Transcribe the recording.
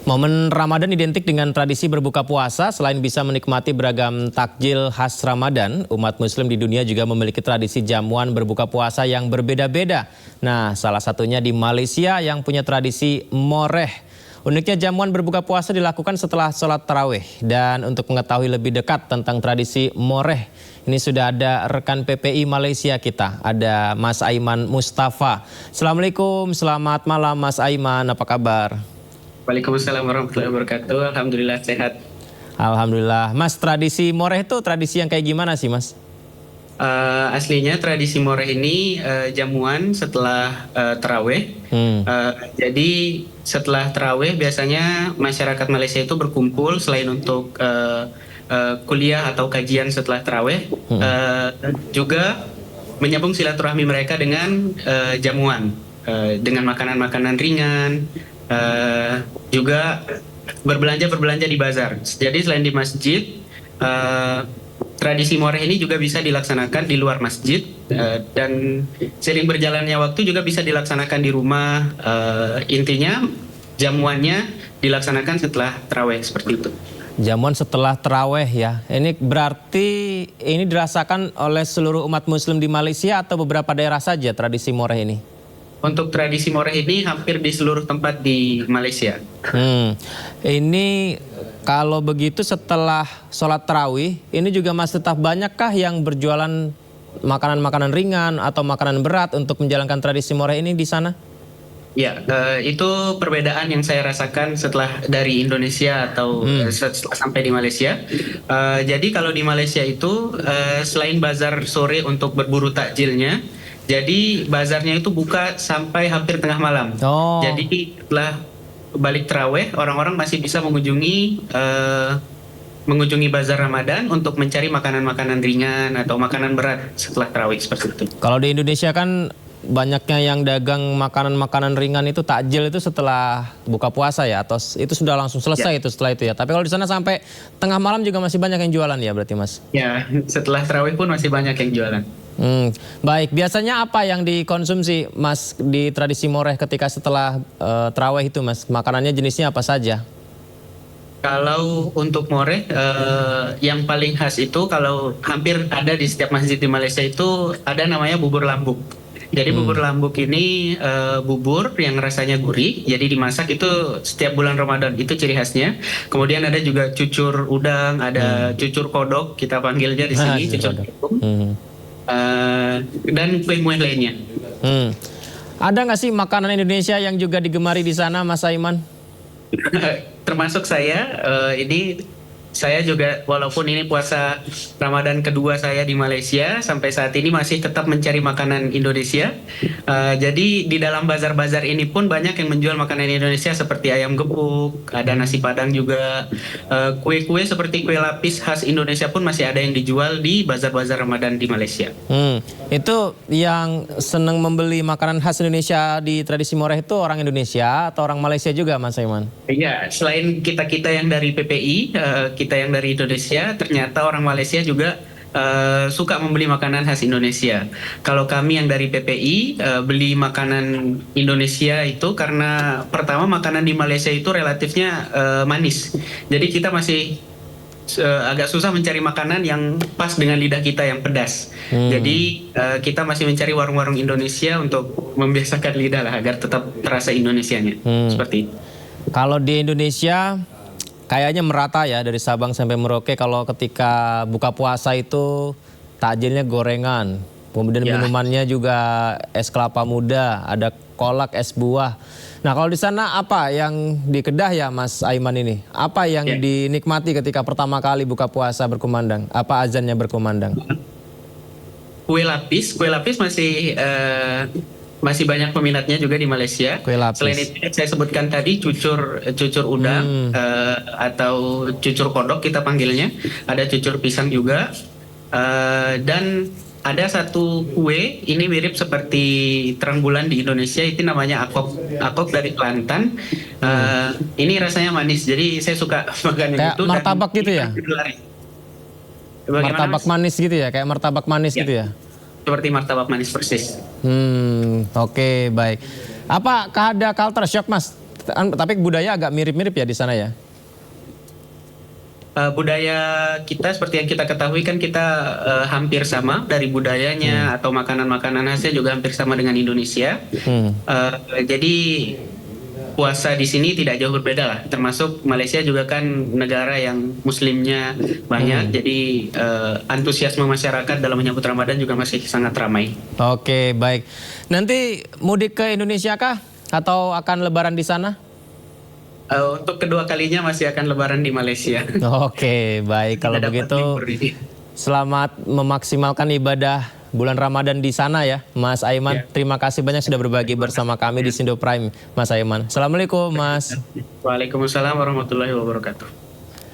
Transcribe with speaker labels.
Speaker 1: Momen Ramadan identik dengan tradisi berbuka puasa. Selain bisa menikmati beragam takjil khas Ramadan, umat muslim di dunia juga memiliki tradisi jamuan berbuka puasa yang berbeda-beda. Nah, salah satunya di Malaysia yang punya tradisi moreh. Uniknya jamuan berbuka puasa dilakukan setelah sholat tarawih. Dan untuk mengetahui lebih dekat tentang tradisi moreh, ini sudah ada rekan PPI Malaysia kita, ada Mas Aiman Mustafa. Assalamualaikum, selamat malam Mas Aiman, apa kabar?
Speaker 2: Waalaikumsalam warahmatullahi wabarakatuh. Alhamdulillah sehat.
Speaker 1: Alhamdulillah. Mas, tradisi moreh itu tradisi yang kayak gimana sih, Mas?
Speaker 2: Aslinya tradisi moreh ini jamuan setelah taraweh. Jadi setelah taraweh biasanya masyarakat Malaysia itu berkumpul selain untuk kuliah atau kajian setelah taraweh, juga menyambung silaturahmi mereka dengan jamuan, dengan makanan-makanan ringan. Juga berbelanja di bazar. Jadi selain di masjid, tradisi moreh ini juga bisa dilaksanakan di luar masjid, dan seiring berjalannya waktu juga bisa dilaksanakan di rumah. Intinya jamuannya dilaksanakan setelah taraweh seperti itu.
Speaker 1: Jamuan setelah taraweh ya. Ini berarti ini dirasakan oleh seluruh umat muslim di Malaysia atau beberapa daerah saja tradisi moreh ini?
Speaker 2: Untuk tradisi moreh ini hampir di seluruh tempat di Malaysia.
Speaker 1: Ini kalau begitu setelah sholat tarawih, ini juga masih tetap banyakkah yang berjualan makanan-makanan ringan atau makanan berat untuk menjalankan tradisi moreh ini di sana?
Speaker 2: Ya, itu perbedaan yang saya rasakan setelah dari Indonesia atau setelah sampai di Malaysia. Jadi kalau di Malaysia itu selain bazar sore untuk berburu takjilnya, jadi bazarnya itu buka sampai hampir tengah malam. Jadi setelah balik taraweh, orang-orang masih bisa mengunjungi bazar Ramadan untuk mencari makanan-makanan ringan atau makanan berat setelah tarawih seperti itu.
Speaker 1: Kalau di Indonesia kan banyaknya yang dagang makanan-makanan ringan itu takjil itu setelah buka puasa ya, atau itu sudah langsung selesai itu setelah itu ya. Tapi kalau di sana sampai tengah malam juga masih banyak yang jualan ya berarti, Mas?
Speaker 2: Ya, setelah tarawih pun masih banyak yang jualan.
Speaker 1: Baik, biasanya apa yang dikonsumsi Mas di tradisi moreh ketika setelah tarawih itu, Mas? Makanannya jenisnya apa saja?
Speaker 2: Kalau untuk moreh, yang paling khas itu kalau hampir ada di setiap masjid di Malaysia itu ada namanya bubur lambuk. Jadi bubur lambuk ini bubur yang rasanya gurih, jadi dimasak itu setiap bulan Ramadan, itu ciri khasnya. Kemudian ada juga cucur udang, ada cucur kodok, kita panggilnya di sini cucur kodok. Dan kue-kue lainnya.
Speaker 1: Ada nggak sih makanan Indonesia yang juga digemari di sana, Mas Aiman?
Speaker 2: Termasuk saya, ini saya juga walaupun ini puasa Ramadan kedua saya di Malaysia, sampai saat ini masih tetap mencari makanan Indonesia. Jadi di dalam bazar-bazar ini pun banyak yang menjual makanan Indonesia seperti ayam gepuk, ada nasi padang juga, kue-kue seperti kue lapis khas Indonesia pun masih ada yang dijual di bazar-bazar Ramadan di Malaysia.
Speaker 1: Itu yang senang membeli makanan khas Indonesia di tradisi moreh itu orang Indonesia atau orang Malaysia juga, Mas Aiman?
Speaker 2: Iya, selain kita yang dari PPI, kita yang dari Indonesia, ternyata orang Malaysia juga suka membeli makanan khas Indonesia. Kalau kami yang dari PPI beli makanan Indonesia itu karena pertama makanan di Malaysia itu relatifnya manis. Jadi kita masih agak susah mencari makanan yang pas dengan lidah kita yang pedas. Jadi kita masih mencari warung-warung Indonesia untuk membiasakan lidah lah agar tetap terasa Indonesianya. Seperti itu.
Speaker 1: Kalau di Indonesia kayaknya merata ya dari Sabang sampai Merauke, kalau ketika buka puasa itu takjilnya gorengan. Kemudian minumannya juga es kelapa muda, ada kolak, es buah. Nah, kalau di sana apa yang di Kedah ya Mas Aiman ini? Apa yang dinikmati ketika pertama kali buka puasa berkumandang? Apa azannya berkumandang?
Speaker 2: Kue lapis masih banyak peminatnya juga di Malaysia. Selain itu saya sebutkan tadi cucur udang, atau cucur kodok kita panggilnya. Ada cucur pisang juga, dan ada satu kue ini mirip seperti terang bulan di Indonesia, itu namanya akok dari Kelantan. Ini rasanya manis, jadi saya suka makan
Speaker 1: kayak
Speaker 2: itu.
Speaker 1: Martabak gitu ya? Martabak manis gitu ya, kayak martabak manis gitu ya?
Speaker 2: Seperti martabak manis persis.
Speaker 1: Oke, baik. Apakah ada culture shock, Mas, Tapi budaya agak mirip-mirip ya di sana ya?
Speaker 2: Budaya kita seperti yang kita ketahui kan kita hampir sama dari budayanya atau makanan-makanan khasnya juga hampir sama dengan Indonesia. Jadi puasa di sini tidak jauh berbeda lah. Termasuk Malaysia juga kan negara yang muslimnya banyak. Jadi antusiasme masyarakat dalam menyambut Ramadan juga masih sangat ramai.
Speaker 1: Oke, baik. Nanti mudik ke Indonesia kah? Atau akan lebaran di sana?
Speaker 2: Untuk kedua kalinya masih akan lebaran di Malaysia.
Speaker 1: Oke, baik. Kalau
Speaker 2: Tidak dapat
Speaker 1: begitu,
Speaker 2: libur ini.
Speaker 1: selamat memaksimalkan ibadah bulan Ramadan di sana ya, Mas Aiman.
Speaker 2: Ya.
Speaker 1: Terima kasih banyak sudah berbagi bersama kami di Sindo Prime, Mas Aiman. Assalamualaikum, Mas.
Speaker 2: Waalaikumsalam warahmatullahi wabarakatuh.